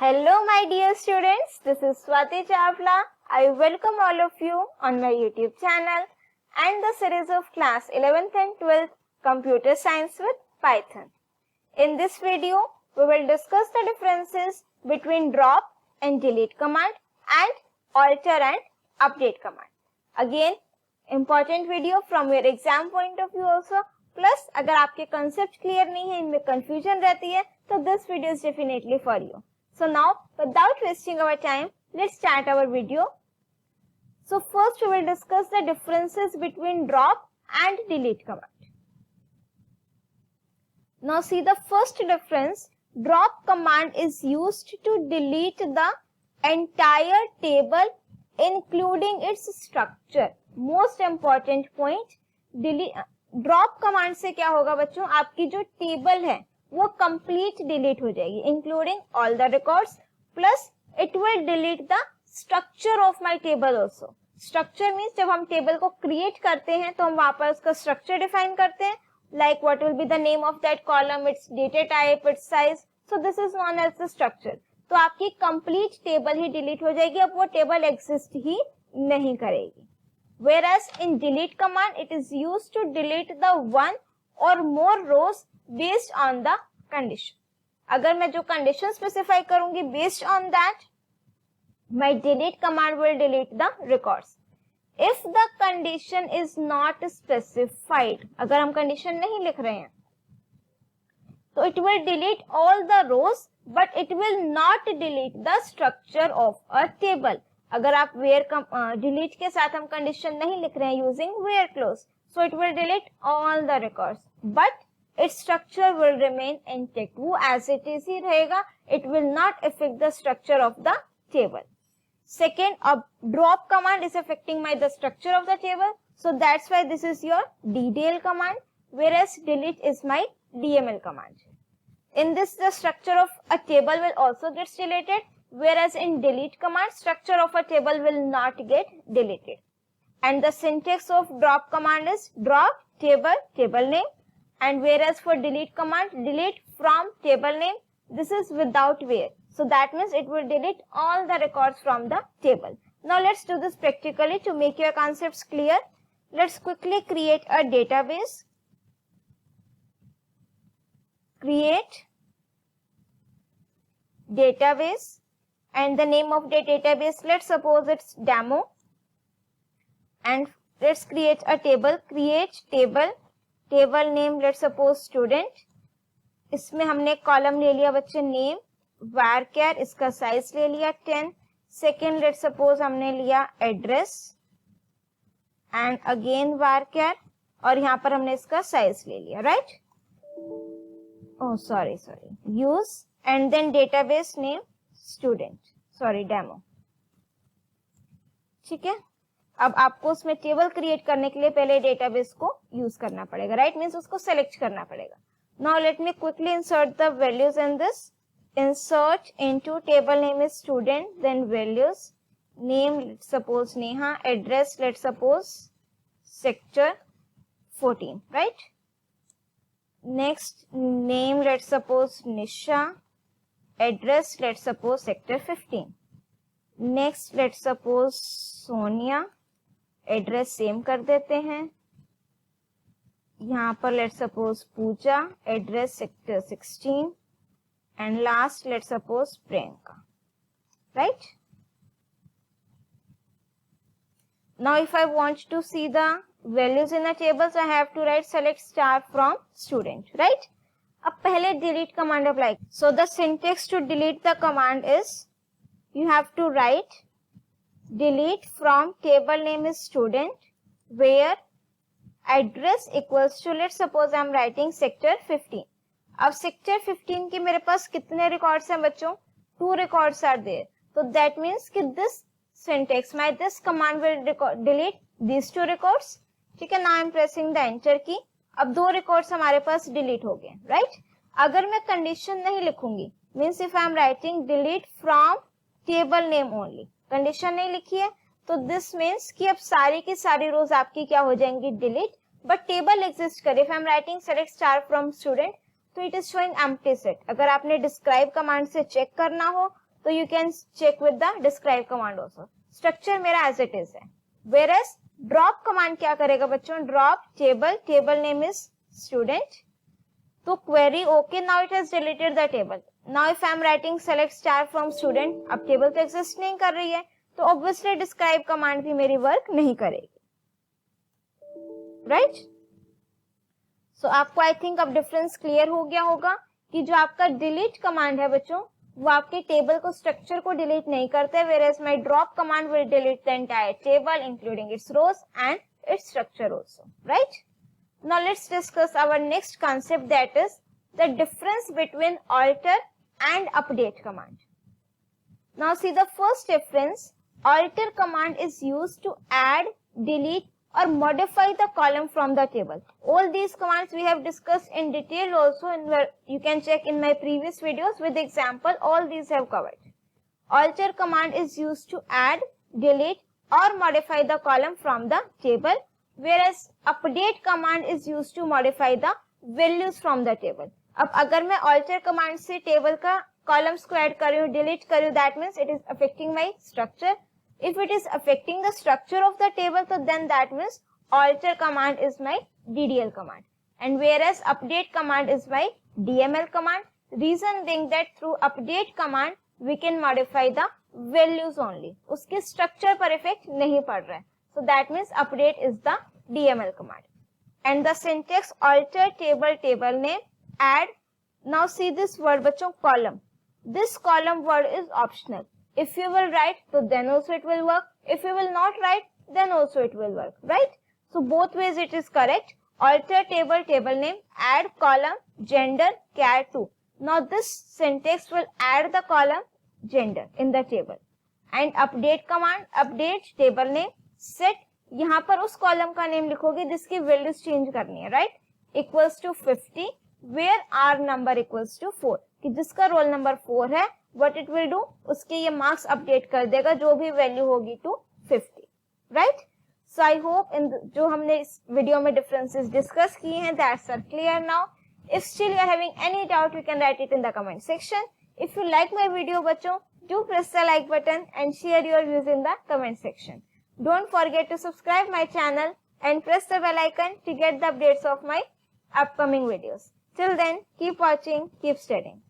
Hello my dear students, this is Swati Chawla. I welcome all of you on my YouTube channel and the series of class 11th and 12th Computer Science with Python. In this video, we will discuss the differences between drop and delete command and alter and update command. Again, important video from your exam point of view also. Plus, अगर आपके concept clear नहीं है, इनमें confusion रहती है, तो this video is definitely for you. So now, without wasting our time, let's start our video. So first we will discuss the differences between drop and delete command. Now see the first difference, drop command is used to delete the entire table including its structure. Most important point, drop command से क्या होगा बच्चों, आपकी जो table है वो complete delete हो जाएगी including all the records, plus it will delete the structure of my table also. Structure means जब हम टेबल को क्रिएट करते हैं तो हम वहां पर उसका स्ट्रक्चर डिफाइन करते हैं, like what will be the name of that column, it's data type, it's size. So this is known as the structure. तो आपकी कंप्लीट टेबल ही डिलीट हो जाएगी, अब वो टेबल एग्जिस्ट ही नहीं करेगी. Whereas in delete command it is used to delete the one or more rows based on the condition. अगर मैं जो condition specify करूंगी based on that, my delete command will delete the records. If the condition is not specified, अगर हम condition नहीं लिख रहे हैं तो it will delete all the rows but it will not delete the structure of a table. अगर आप where delete के साथ हम condition नहीं लिख रहे हैं using where clause, so it will delete all the records but its structure will remain intact. वो as it is ही रहेगा, it will not affect the structure of the table. Second, drop command is affecting the structure of the table, so that's why this is your ddl command, whereas delete is my dml command. In this, the structure of a table will also get deleted, whereas in delete command, structure of a table will not get deleted. And the syntax of drop command is drop table, table name, and whereas for delete command, delete from table name, this is without where. So that means it will delete all the records from the table. Now let's do this practically to make your concepts clear. Let's quickly create a database. Create database, and the name of the database, let's suppose it's demo, and let's create a table. Create table, table name let's suppose student. इसमें हमने column ले लिया बच्चे name, varchar, इसका size ले लिया 10. Second let's suppose हमने लिया एड्रेस एंड अगेन varchar, और यहाँ पर हमने इसका साइज ले लिया, right? Oh sorry use and then database name student, sorry demo. ठीक है, अब आपको उसमें टेबल क्रिएट करने के लिए पहले डेटाबेस को यूज करना पड़ेगा, राइट? मींस उसको सेलेक्ट करना पड़ेगा. Now let me quickly insert the values in this. Insert into table name is student, then values, name let's suppose Neha, address let's suppose sector 14, right? Next name let's suppose Nisha, address let's suppose sector 15. Next let's suppose Sonia, address same कर देते हैं. यहाँ पर let's suppose Pooja, address sector 16. And last, let's suppose Priyanka, right? Now, if I want to see the values in the tables, I have to write select star from student, right? अब पहले delete command apply. So the syntax to delete the command is, you have to write delete from table name is student, where address equals to, let's suppose I'm writing sector 15. अब sector 15 के मेरे पास कितने records हैं बच्चों? 2 records are there. तो that means कि this syntax my this command will delete this 2 records. ठीक है, now I am pressing the enter की. अब 2 रिकॉर्ड्स हमारे पास डिलीट हो गए, राइट? अगर मैं कंडीशन नहीं लिखूंगी, means if I am writing delete from table name only, condition नहीं लिखी है, तो दिस मींस कि अब सारी की सारी रोज आपकी क्या हो जाएंगी? डिलीट. बट टेबल एग्जिस्ट करे. If I am writing select star from student, तो it is showing empty set. अगर आपने डिस्क्राइब कमांड से चेक करना हो तो you can check with the describe command also. Structure मेरा एज इट इज है. वेयरएज ड्रॉप कमांड क्या करेगा बच्चों, drop table, table name is student, तो query okay, now it has deleted the table. Now if I am writing select star from student, अब table तो exist नहीं कर रही है, तो ऑब्वियसली डिस्क्राइब कमांड भी मेरी वर्क नहीं करेगी, राइट. सो आपको आई थिंक अब डिफरेंस क्लियर हो गया होगा कि जो आपका डिलीट कमांड है बच्चों, वो आपके टेबल को, स्ट्रक्चर को डिलीट नहीं करते, whereas my drop command will delete the entire table including its rows and its structure also, right? Now let's discuss our next concept, that is the difference between alter and update command. Now see the first difference, alter command is used to add, delete or modify the column from the table. All these commands we have discussed in detail also, and where you can check in my previous videos with example, all these have covered. Alter command is used to add, delete or modify the column from the table, whereas update command is used to modify the values from the table. अब अगर मैं alter command से table का columns को add कर रही हूँ, delete कर रही हूँ, that means it is affecting my structure. If it is affecting the structure of the table, so then that means alter command is my DDL command, and whereas update command is my DML command. Reason being that through update command we can modify the values only, उसके structure पर effect नहीं पड़ रहा है, so that means update is the DML command. And the syntax alter table, table name, add. Now see this word बच्चों, column. This column word is optional. If you will write, so then also it will work. If you will not write, then also it will work, right? So both ways it is correct. Alter table, table name, add column, gender, char 2. Now this syntax will add the column gender in the table. And update command, update table name, set, यहाँ पर उस column का name लिखोगे जिसकी values change करनी है, right? Equals to 50, where R number equals to 4. कि जिसका roll number 4 है, what it will do, उसके ये marks update कर देगा जो भी value होगी to 50, right? So I hope in जो हमने इस video में differences discuss किए हैं, that's are clear now. If still you are having any doubt, you can write it in the comment section. If you like my video बच्चों, do press the like button and share your views in the comment section. Don't forget to subscribe my channel and press the bell icon to get the updates of my upcoming videos. Till then, keep watching, keep studying.